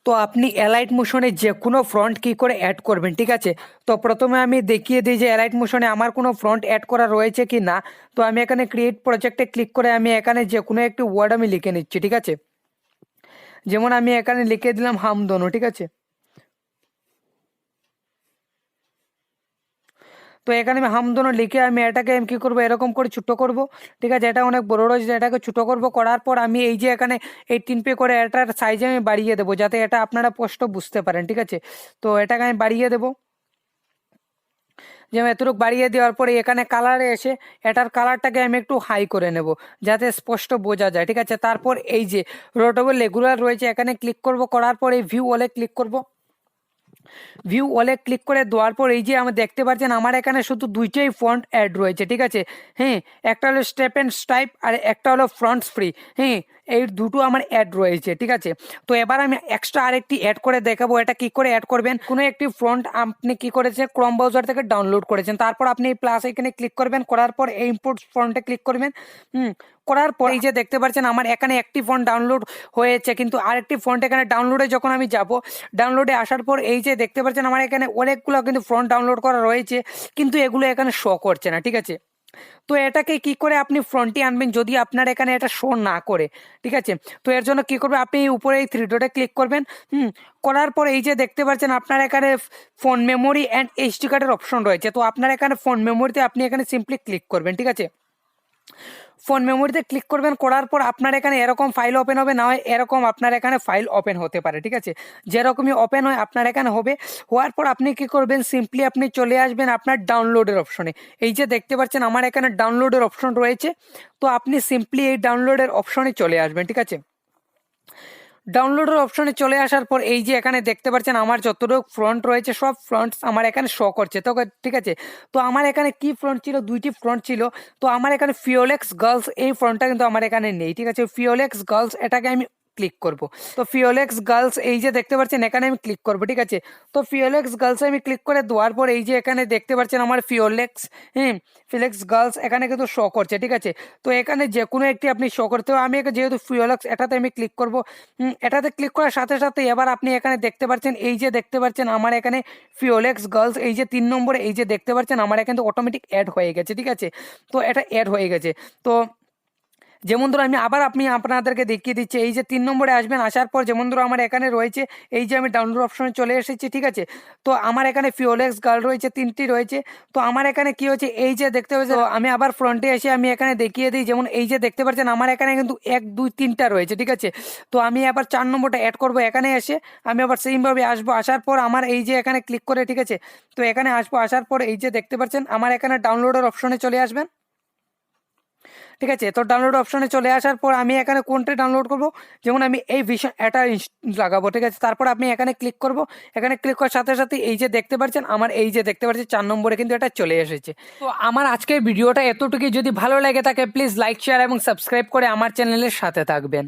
তো আপনি অ্যালাইট মোশনে যে কোনো ফ্রন্ট কী করে অ্যাড করবেন, ঠিক আছে। তো প্রথমে আমি দেখিয়ে দিই যে অ্যালাইট মোশনে আমার কোনো ফ্রন্ট অ্যাড করা রয়েছে কি না। তো আমি এখানে ক্রিয়েট প্রজেক্টে ক্লিক করে আমি এখানে যে কোনো একটি ওয়ার্ড আমি লিখে নিচ্ছি, ঠিক আছে। যেমন আমি এখানে লিখে দিলাম হামদনু, ঠিক আছে। তো এখানে আমি হামদনু লিখে আমি এটাকে আমি কী করবো, এরকম করে ছোটো করব, ঠিক আছে। এটা অনেক বড় রয়েছে, এটাকে ছোটো করব, করার পর আমি এই যে এখানে 18 করে এটার সাইজে আমি বাড়িয়ে দেবো, যাতে এটা আপনারা স্পষ্ট বুঝতে পারেন, ঠিক আছে। তো এটাকে আমি বাড়িয়ে দেবো, যেমন এতটুকু বাড়িয়ে দেওয়ার পরে এখানে কালারে এসে এটার কালারটাকে আমি একটু হাই করে নেব, যাতে স্পষ্ট বোঝা যায়, ঠিক আছে। তারপর এই যে রোটেবল রেগুলার রয়েছে, এখানে ক্লিক করব, করার পর এই ভিউ অলে ক্লিক করব। ভিউ অলে ক্লিক করে দেওয়ার পর এই যে আমি দেখতে পাচ্ছেন আমার এখানে শুধু দুইটাই ফন্ট অ্যাড রয়েছে, ঠিক আছে। হ্যাঁ, একটা হলো স্টেপ অ্যান্ড স্টাইপ আর একটা হলো ফ্রন্টস ফ্রি। হ্যাঁ, এই দুটো আমার অ্যাড রয়েছে, ঠিক আছে। তো এবার আমি এক্সট্রা আরেকটি অ্যাড করে দেখাবো, এটা কি করে অ্যাড করবেন। কোনো একটি ফ্রন্ট আপনি কি করেছেন, ক্রোম ব্রাউজার থেকে ডাউনলোড করেছেন, তারপর আপনি এই প্লাস এখানে ক্লিক করবেন, করার পর এই ইম্পোর্ট ফন্টে ক্লিক করবেন। করার পর এই যে দেখতে পাচ্ছেন আমার এখানে একটি ফন্ট ডাউনলোড হয়েছে, কিন্তু আরেকটি ফন্ট এখানে ডাউনলোডে যখন আমি যাব, ডাউনলোডে আসার পর এই যে দেখতে পাচ্ছেন আমার এখানে অনেকগুলো কিন্তু ফন্ট ডাউনলোড করা রয়েছে, কিন্তু এগুলো এখানে শো করছে না, ঠিক আছে। তো এটাকে কি করে আপনি ফ্রন্টে আনবেন যদি আপনার এখানে এটা শো না করে, ঠিক আছে। তো এর জন্য কি করবে, আপনি উপরে এই থ্রি ডটে ক্লিক করবেন। করার পর এই যে দেখতে পাচ্ছেন আপনার এখানে ফোন মেমোরি অ্যান্ড এইচডি কার্ডের অপশন রয়েছে। তো আপনার এখানে ফোন মেমোরিতে আপনি এখানে সিম্পলি ক্লিক করবেন, ঠিক আছে। ফোন মেমোরিতে ক্লিক করবেন, করার পর আপনার এখানে এরকম ফাইল ওপেন হবে, না হয় এরকম আপনার এখানে ফাইল ওপেন হতে পারে, ঠিক আছে। যেরকমই ওপেন হয় আপনার এখানে হবে। হওয়ার পর আপনি কি করবেন, সিম্পলি আপনি চলে আসবেন আপনার ডাউনলোডের অপশনে। এই যে দেখতে পাচ্ছেন আমার এখানে ডাউনলোডের অপশন রয়েছে, তো আপনি সিম্পলি এই ডাউনলোডের অপশনে চলে আসবেন, ঠিক আছে। ডাউনলোডের অপশনে চলে আসার পর এই যে এখানে দেখতে পাচ্ছেন আমার যতটুকু ফ্রন্ট রয়েছে সব ফ্রন্টস আমার এখানে শো করছে, তো ঠিক আছে। তো আমার এখানে কি ফ্রন্ট ছিল, দুইটি ফ্রন্ট ছিল। তো আমার এখানে ফিওলেক্স গার্লস এই ফ্রন্টটা কিন্তু আমার এখানে নেই, ঠিক আছে। ফিওলেক্স গার্লস এটাকে আমি ক্লিক করব। তো ফিওলেক্স গার্লস এই যে দেখতে পাচ্ছেন এখানে আমি ক্লিক করব, ঠিক আছে। তো ফিওলেক্স গার্লসে আমি ক্লিক করে দেওয়ার পর এই যে এখানে দেখতে পাচ্ছেন আমার ফিওলেক্স ফিলেক্স গার্লস এখানে কিন্তু শো করছে, ঠিক আছে। তো এখানে যে কোনো একটি আপনি শো করতে হবে, আমি যেহেতু ফিওলেক্স এটাতে আমি ক্লিক করব। এটাতে ক্লিক করার সাথে সাথে এবার আপনি এখানে দেখতে পাচ্ছেন এই যে দেখতে পাচ্ছেন আমার এখানে ফিওলেক্স গার্লস এই যে 3 নম্বরে এই যে দেখতে পাচ্ছেন আমার এখানে অটোমেটিক অ্যাড হয়ে গেছে, ঠিক আছে। তো এটা অ্যাড হয়ে গেছে। তো যেমন ধরো আমি আবার আপনাদেরকে দেখিয়ে দিচ্ছি, এই যে 3 নম্বরে আসবেন, আসার পর যেমন ধরো আমার এখানে রয়েছে এই যে আমি ডাউনলোড অপশনে চলে এসেছি, ঠিক আছে। তো আমার এখানে ফিওলেক্স গার্ল রয়েছে, 3টি রয়েছে। তো আমার এখানে কি হচ্ছে, এই যে দেখতে পাচ্ছেন, আমি আবার ফ্রন্টে এসে আমি এখানে দেখিয়ে দিই, যেমন এই যে দেখতে পাচ্ছেন আমার এখানে কিন্তু 1 2 3টা রয়েছে, ঠিক আছে। তো আমি আবার 4 নম্বরটা অ্যাড করব, এখানে এসে আমি আবার সেইভাবে আসবো, আসার পর আমার এই যে এখানে ক্লিক করে, ঠিক আছে। তো এখানে আসবো, আসার পর এই যে দেখতে পাচ্ছেন আমার এখানে ডাউনলোডের অপশনে চলে আসবেন, ঠিক আছে। তো ডাউনলোড অপশনে চলে আসার পর আমি এখানে কোনটা ডাউনলোড করব, যেমন আমি এই ভিশন এটা লাগাবো, ঠিক আছে। তারপর আপনি এখানে ক্লিক করব, এখানে ক্লিক করার সাথে সাথে এই যে দেখতে পাচ্ছেন আমার এই যে দেখতে পাচ্ছেন 4 নম্বরে কিন্তু এটা চলে এসেছে। তো আমার আজকের ভিডিওটা এতটুকুই, যদি ভালো লাগে থাকে প্লিজ লাইক শেয়ার এবং সাবস্ক্রাইব করে আমার চ্যানেলের সাথে থাকবেন।